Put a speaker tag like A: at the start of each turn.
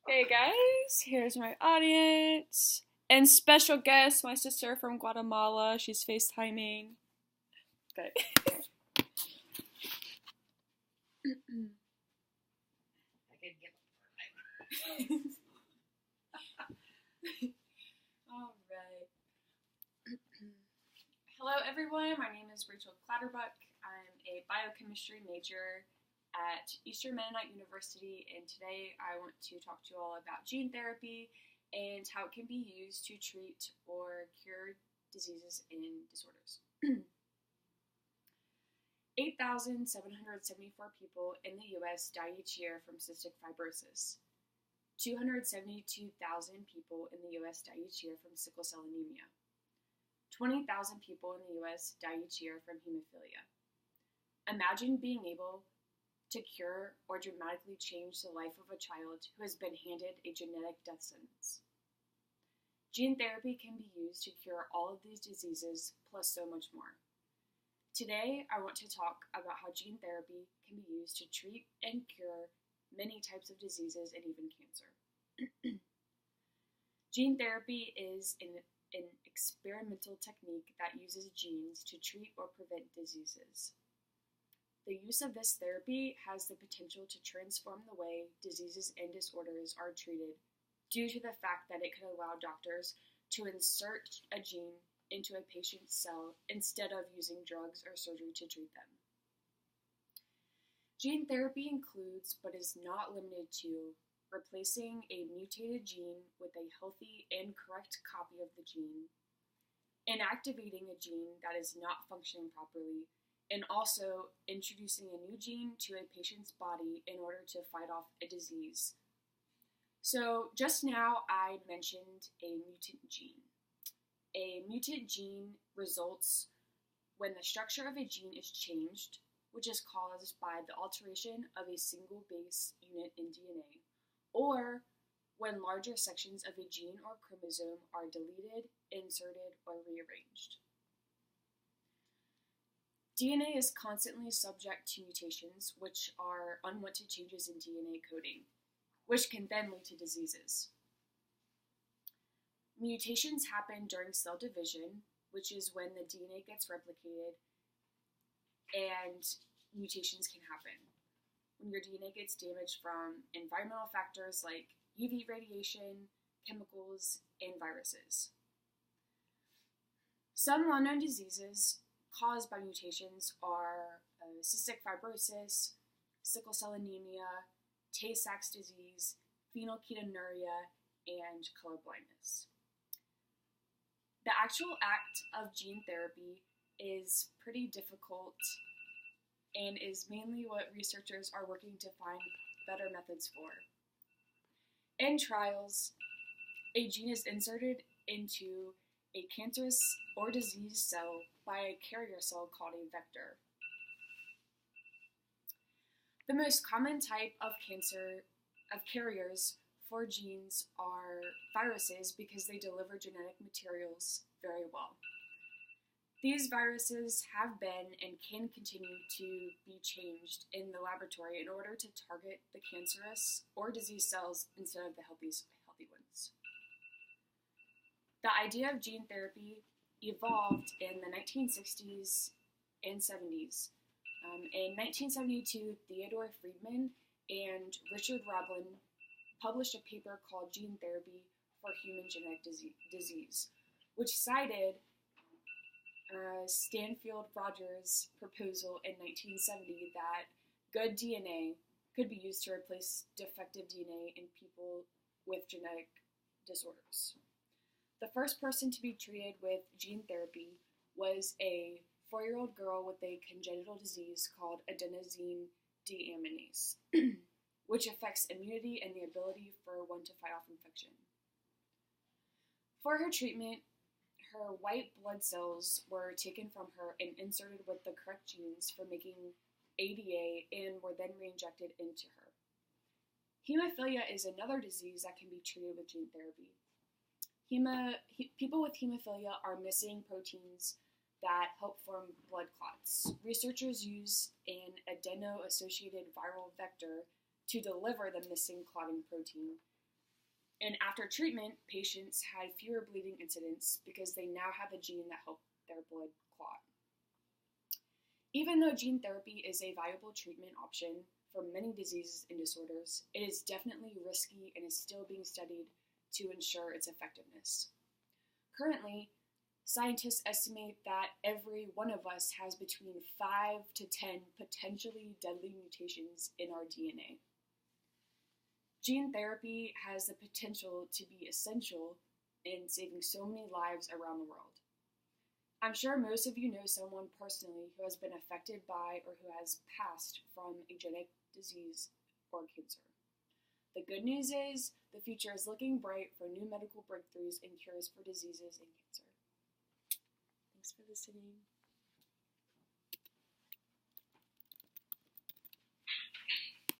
A: Hey guys, here's my audience. And special guest, my sister from Guatemala. She's FaceTiming. Okay. Alright. Hello everyone, my name is Rachel Clatterbuck. I'm a biochemistry major at Eastern Mennonite University, and today I want to talk to you all about gene therapy and how it can be used to treat or cure diseases and disorders. 8,774 people in the U.S. die each year from cystic fibrosis. 272,000 people in the U.S. die each year from sickle cell anemia. 20,000 people in the U.S. die each year from hemophilia. Imagine being able to cure or dramatically change the life of a child who has been handed a genetic death sentence. Gene therapy can be used to cure all of these diseases, plus so much more. Today, I want to talk about how gene therapy can be used to treat and cure many types of diseases and even cancer. Gene therapy is an experimental technique that uses genes to treat or prevent diseases. The use of this therapy has the potential to transform the way diseases and disorders are treated due to the fact that it could allow doctors to insert a gene into a patient's cell instead of using drugs or surgery to treat them. Gene therapy includes, but is not limited to, replacing a mutated gene with a healthy and correct copy of the gene, inactivating a gene that is not functioning properly, and also introducing a new gene to a patient's body in order to fight off a disease. So just now I mentioned a mutant gene. A mutant gene results when the structure of a gene is changed, which is caused by the alteration of a single base unit in DNA, or when larger sections of a gene or chromosome are deleted, inserted, or rearranged. DNA is constantly subject to mutations, which are unwanted changes in DNA coding, which can then lead to diseases. Mutations happen during cell division, which is when the DNA gets replicated, and mutations can happen when your DNA gets damaged from environmental factors like UV radiation, chemicals, and viruses. Some well-known diseases caused by mutations are cystic fibrosis, sickle cell anemia, Tay-Sachs disease, phenylketonuria, and color blindness. The actual act of gene therapy is pretty difficult and is mainly what researchers are working to find better methods for. In trials, a gene is inserted into a cancerous or diseased cell by a carrier cell called a vector. The most common type of carriers for genes are viruses because they deliver genetic materials very well. These viruses have been and can continue to be changed in the laboratory in order to target the cancerous or diseased cells instead of the healthy ones. The idea of gene therapy evolved in the 1960s and 70s. In 1972, Theodore Friedman and Richard Roblin published a paper called Gene Therapy for Human Genetic Disease, which cited Stanfield Rogers' proposal in 1970 that good DNA could be used to replace defective DNA in people with genetic disorders. The first person to be treated with gene therapy was a 4-year-old girl with a congenital disease called adenosine deaminase, which affects immunity and the ability for one to fight off infection. For her treatment, her white blood cells were taken from her and inserted with the correct genes for making ADA and were then reinjected into her. Hemophilia is another disease that can be treated with gene therapy. People with hemophilia are missing proteins that help form blood clots. Researchers use an adeno-associated viral vector to deliver the missing clotting protein, And after treatment, patients had fewer bleeding incidents because they now have a gene that helped their blood clot. Even though gene therapy is a viable treatment option for many diseases and disorders, it is definitely risky and is still being studied to ensure its effectiveness. Currently, scientists estimate that every one of us has between 5 to 10 potentially deadly mutations in our DNA. Gene therapy has the potential to be essential in saving so many lives around the world. I'm sure most of you know someone personally who has been affected by or who has passed from a genetic disease or cancer. The good news is the future is looking bright for new medical breakthroughs and cures for diseases and cancer. Thanks for listening.